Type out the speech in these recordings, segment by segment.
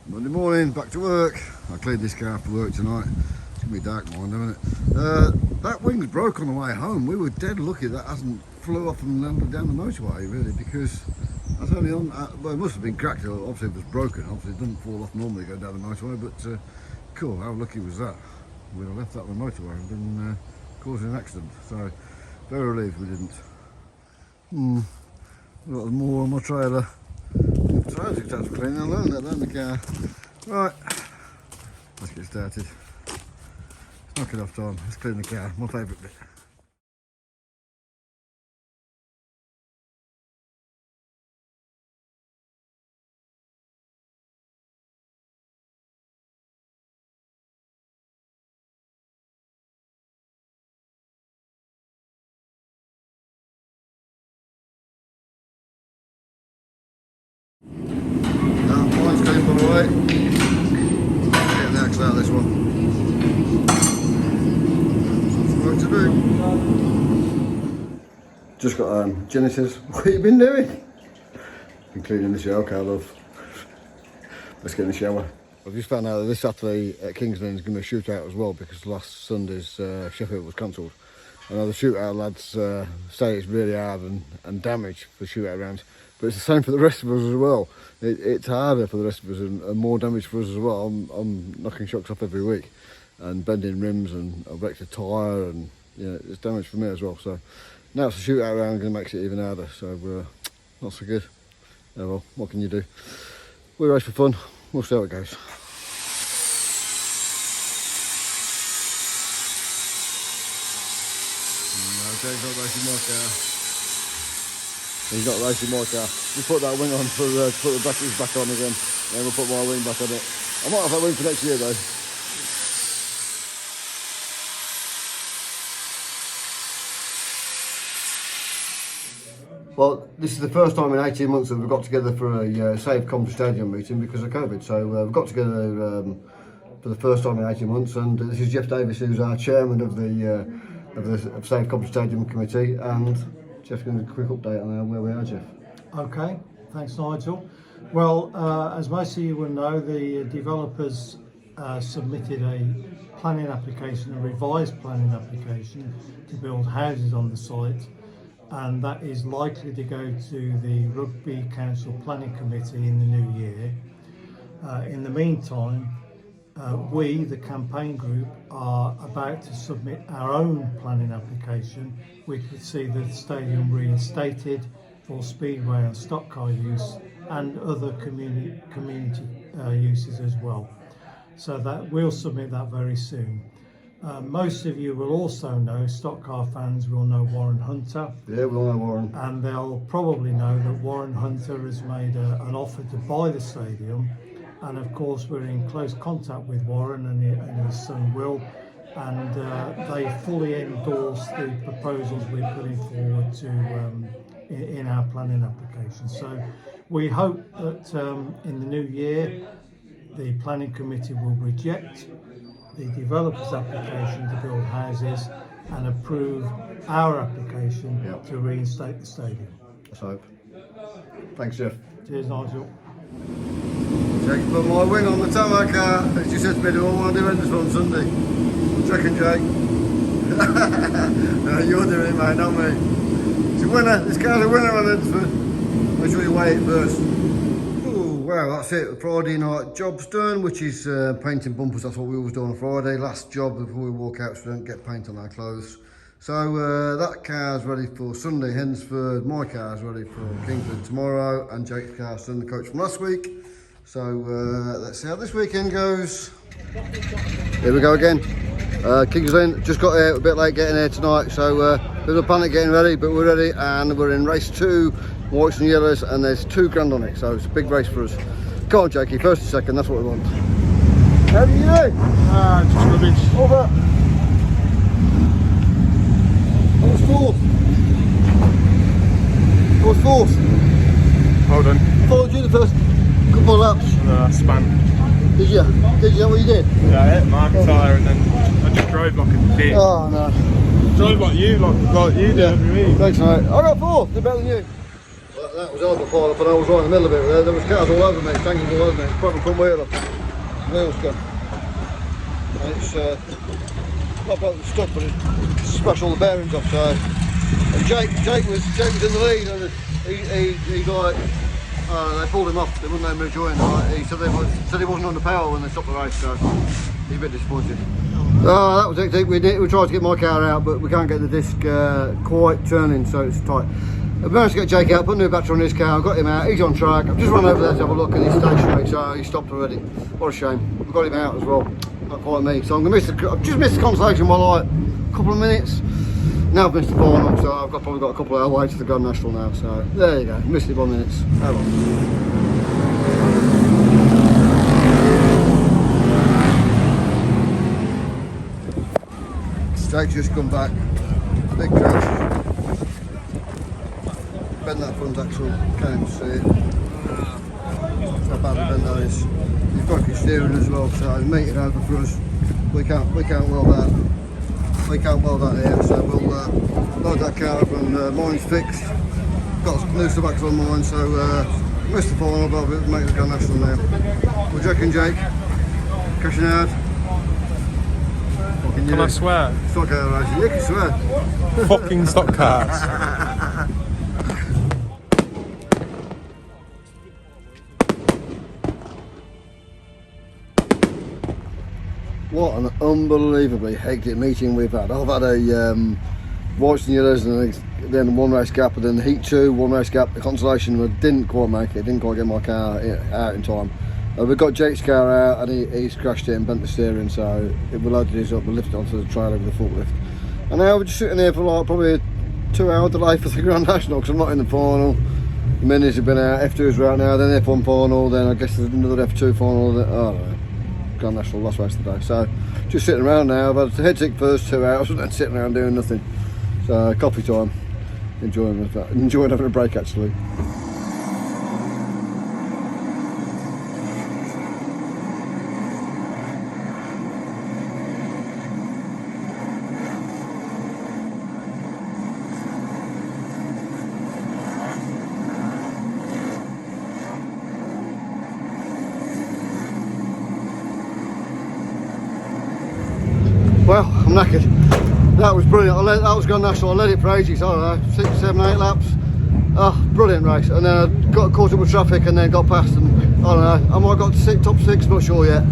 Monday morning, back to work. I cleared this car for work tonight. It's gonna be dark morning, isn't it? That wing's broke on the way home. We were dead lucky that hasn't flew off and landed down the motorway, really, because that's only on. Well, it must have been cracked. Obviously, it was broken. Obviously, it doesn't fall off normally going down the motorway, but cool. How lucky was that? We'd have left that on the motorway and been causing an accident. So, very relieved we didn't. Got more on my trailer. Trailer's excited for cleaning alone, let alone the car. Right, let's get started. It's knocking off time. Let's clean the car, my favourite bit. Mine's clean, by the way. Getting the axe out of this one. What to do? Just got Genesis. What have you been doing? Been cleaning the shower car, love. Let's get in the shower. I've just found out that this Saturday at King's Lynn is going to be a shootout as well, because last Sunday's Sheffield was cancelled. I know the shootout lads say it's really hard and damage for shootout rounds, but it's the same for the rest of us as well. It's harder for the rest of us and more damage for us as well. I'm knocking shocks off every week and bending rims, and I've wrecked a tyre, and it's damage for me as well. So now it's a shootout round, going to make it even harder. So not so good. Oh well, what can you do? We race for fun. We'll see how it goes. Okay, he's not racing my car. He's not racing my car. Just put that wing on for put the batteries back on again. Then we'll put my wing back on it. I might have that wing for next year though. Well, this is the first time in 18 months that we've got together for a Safe Comp Stadium meeting because of COVID. So we've got together for the first time in 18 months, and this is Jeff Davis, who's our chairman of the Safe Comp Stadium Committee, and Jeff's going to give a quick update on where we are, Jeff. Okay, thanks Nigel. Well, as most of you will know, the developers submitted a planning application, a revised planning application to build houses on the site, and that is likely to go to the Rugby Council Planning Committee in the new year. In the meantime, we, the campaign group, are about to submit our own planning application, which would see the stadium reinstated for speedway and stock car use and other community uses as well. So that we'll submit that very soon. Most of you will also know, stock car fans will know Warren Hunter. Yeah, we all know Warren. And they'll probably know that Warren Hunter has made an offer to buy the stadium. And of course, we're in close contact with Warren and his son Will, and they fully endorse the proposals we're putting forward to in our planning application. So we hope that in the new year, the planning committee will reject the developer's application to build houses and approve our application to reinstate the stadium. Let's hope. Thanks, Jeff. Cheers, Nigel. Jake put my wing on the tarmac car. As you said to me, do I want to do this on Sunday? Checking, Jake. No, you're doing it, mate, not me. It's a winner. This car's a winner on Edinburgh. Make sure you weigh it first. Well, that's it. Friday night job's done, which is painting bumpers. That's what we always do on a Friday. Last job before we walk out, so we don't get paint on our clothes. So that car's ready for Sunday, Hensford. My car's ready for Kingsland tomorrow, and Jake's car's done, the coach from last week. So let's see how this weekend goes. Here we go again. Kingsland just got here a bit late getting here tonight, so a bit of panic getting ready, but we're ready, and we're in race 2, whites and yellows, and there's £2 on it, so it's a big race for us. Come on, Jakey, first and second, that's what we want. How do you do? Just rubbish. Over. I was fourth. I was fourth. Hold on. I followed you the first couple of laps. Span. Did you? Did you know what you did? Yeah, I hit my tyre and then I just drove like a dick. Oh no. Drove like you, like you do every week. Thanks, mate. I got fourth, they're better than you. That was hard to fall up, and I was right in the middle of it there. There was cars all over me, tankers all over me. Probably front wheel up. Wheels gone. And it's not about the stuff, but it smashed all the bearings off. So, and Jake was in the lead, and he like they pulled him off. They wouldn't let him rejoin. He said he wasn't under power when they stopped the race, so he's a bit disappointed. That was hectic. We tried to get my car out, but we can't get the disc quite turning, so it's tight. I managed to get Jake out, put a new battery on his car, got him out, he's on track. I've just run over there to have a look and he's stationary, so he stopped already. What a shame. We've got him out as well, not quite me. So I've just missed the consolation by like a couple of minutes. Now I've missed the final, so I've probably got a couple of hours away to the Grand National now, so there you go, missed it by minutes. Oh well. Jake's just come back, big crash. Bend that front axle, can't even see it. How bad the bend that is. He's broken his steering as well, so he's making it over for us. We can't weld that. We can't weld that here, so we'll load that car up and mine's fixed. Got new sub axle on mine, so missed the final, but we'll make the Grand National now. We're checking Jake, crashing hard. Can I swear? Stock car racing, you can swear. Fucking stock cars. What an unbelievably hectic meeting we've had. I've had a whites and yellows and then one race gap, and then heat 2, one race gap. The consolation didn't quite make it, didn't quite get my car out in time. We've got Jake's car out and he's crashed it and bent the steering, so we loaded his up and lifted it onto the trailer with the forklift. And now we're just sitting there for like probably a 2-hour delay for the Grand National because I'm not in the final. The minis have been out, F2's are out now, then F1 final, then I guess there's another F2 final. I don't know. Grand National, last race of the day. So just sitting around now. I've had a head sick first 2 hours and then sitting around doing nothing. So coffee time. Enjoying having a break actually. Well, I'm knackered. That was brilliant. That was Grand National. I led it for ages. I don't know, 6, 7, 8 laps. Oh, brilliant race. And then I got caught up with traffic and then got past. And I don't know, I might have got to top 6, not sure yet.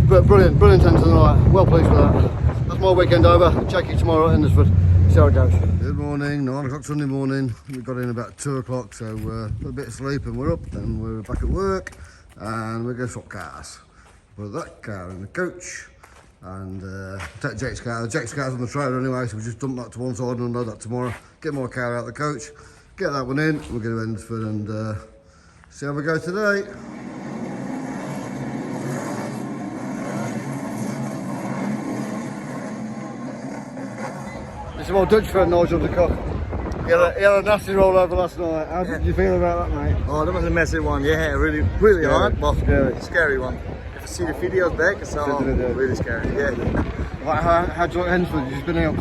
But brilliant end to the night. Well pleased with that. That's my weekend over. I'll check you tomorrow at Innisford. See how it goes. Good morning. 9 o'clock Sunday morning. We got in about 2 o'clock, so a bit of sleep and we're up. Then we're back at work and we're going to swap cars. Put that car in the coach. And take Jake's car. Jake's car's on the trailer anyway, so we just dump that to one side and unload that tomorrow. Get my car out of the coach, get that one in. We'll go to Ennisford and see how we go today. It's about Dutch for Nigel de Kock. He had a nasty roll over last night. How did you feel about that, mate? Oh, that was a messy one. Yeah, really hard, but scary one. See the videos back, it's all really scary. Yeah. How'd you like Ennisford? You just been out?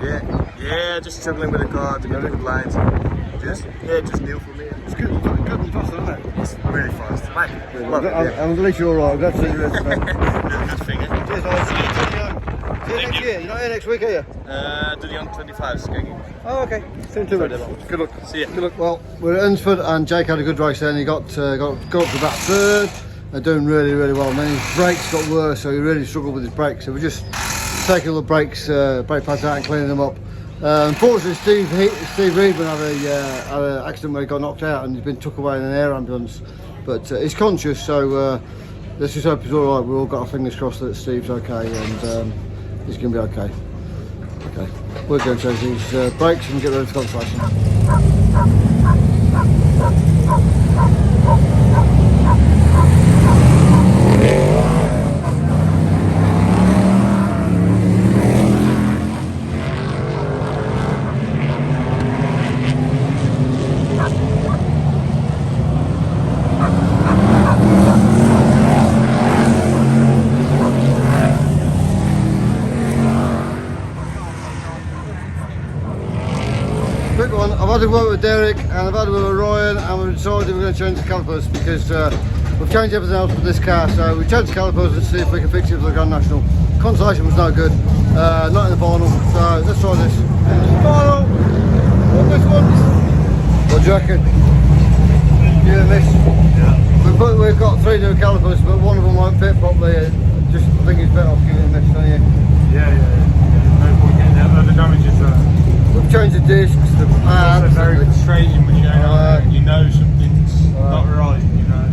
Yeah, just struggling with the car to get the good lines. Just new for me. It's good and fast, isn't it? It's really fast. I'm at least you're alright. Glad to see you. good finger. Cheers, guys. See you next year. You're not here next week, are you? Do the under 25 skiing. Oh, okay. See you in 2 weeks. Good luck. See ya. Good luck. Well, we're at Ennisford and Jake had a good race then. He got up to about 3rd. They're doing really well. And then his brakes got worse, so he really struggled with his brakes. So we're just taking all the brake pads out and cleaning them up. Unfortunately, Steve Reedman had an accident where he got knocked out and he's been took away in an air ambulance. But he's conscious, so let's just hope he's all right. We've all got our fingers crossed that Steve's okay and he's going to be okay. Okay, we're going to change these brakes and get ready for consolation. a word with Derek and I've had a word with Ryan, and we've decided we're going to change the calipers because we've changed everything else with this car. So we changed the calipers and see if we can fix it for the Grand National. Consolation was no good, not in the final, so let's try this. Final! What this one? What do you reckon? You and this? Yeah. We've got 3 new calipers, but one of them won't fit properly. Just think it's better off giving it a miss, don't you? Yeah. No point getting out. The damages are. We've changed the discs, the pads. It's a very frustrating when you don't know, and you know something's not right, you know.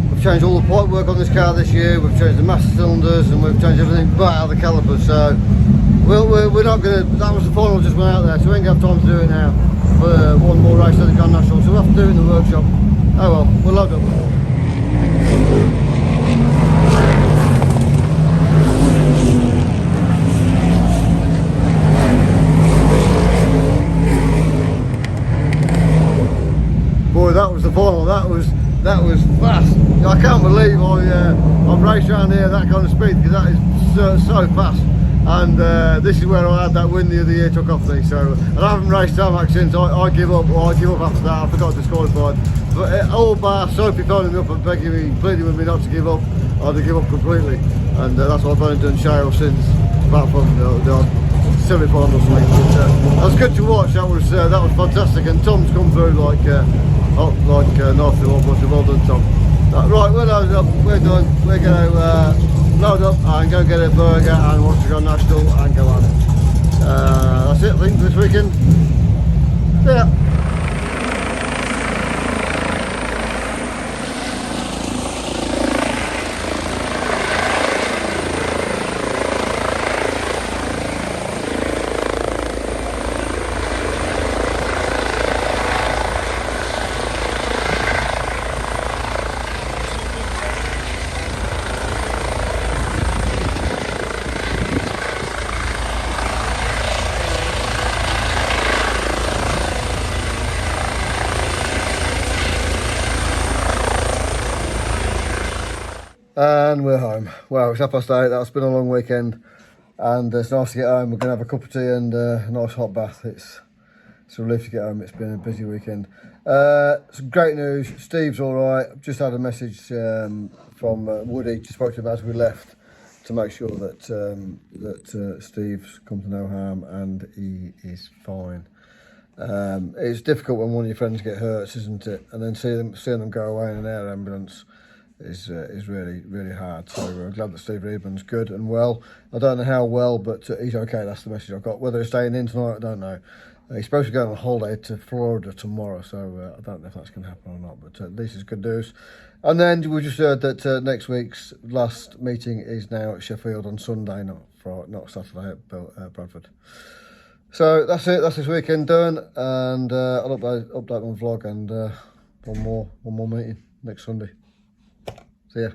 We've changed all the pipe work on this car this year. We've changed the master cylinders and we've changed everything but out of the calipers. So we're not going to. That was the final just went out there, so we ain't got time to do it now for one more race at the Grand National. So we'll have to do it in the workshop. Oh well, we'll load up. Boy, that was the final. That was fast. I can't believe I've raced around here at that kind of speed, because that is so fast. And this is where I had that win the other year, took off me. So, and I haven't raced tarmac since. I give up. Or I give up after that. I forgot disqualified. But all bar Sophie phoning me up and begging me, pleading with me not to give up. I had to give up completely, and that's what I've only done shale since. Apart from the semi-finals week. But that was good to watch. That was fantastic. And Tom's come through like nothing. Well done, Tom. Right, we're loaded up. We're done. We're going to load up and go get a burger and watch the Grand National and go on it. That's it, I think, this weekend. Yeah. And we're home. Well, it's 8:30. That's been a long weekend, and it's nice to get home. We're going to have a cup of tea and a nice hot bath. It's a relief to get home. It's been a busy weekend. Some great news. Steve's all right. I've just had a message from Woody. Just spoke to him as we left to make sure that Steve's come to no harm and he is fine. It's difficult when one of your friends get hurt, isn't it? And then seeing them go away in an air ambulance is really, really hard. So we're glad that Steve Reedman's good and well. I don't know how well, but he's okay. That's the message I've got. Whether he's staying in tonight, I don't know. He's supposed to go on holiday to Florida tomorrow, so I don't know if that's going to happen or not, but at least it's good news. And then we just heard that next week's last meeting is now at Sheffield on Sunday, not Saturday at Bradford. So that's it. That's this weekend done, and I'll update my vlog and one more meeting next Sunday. See ya.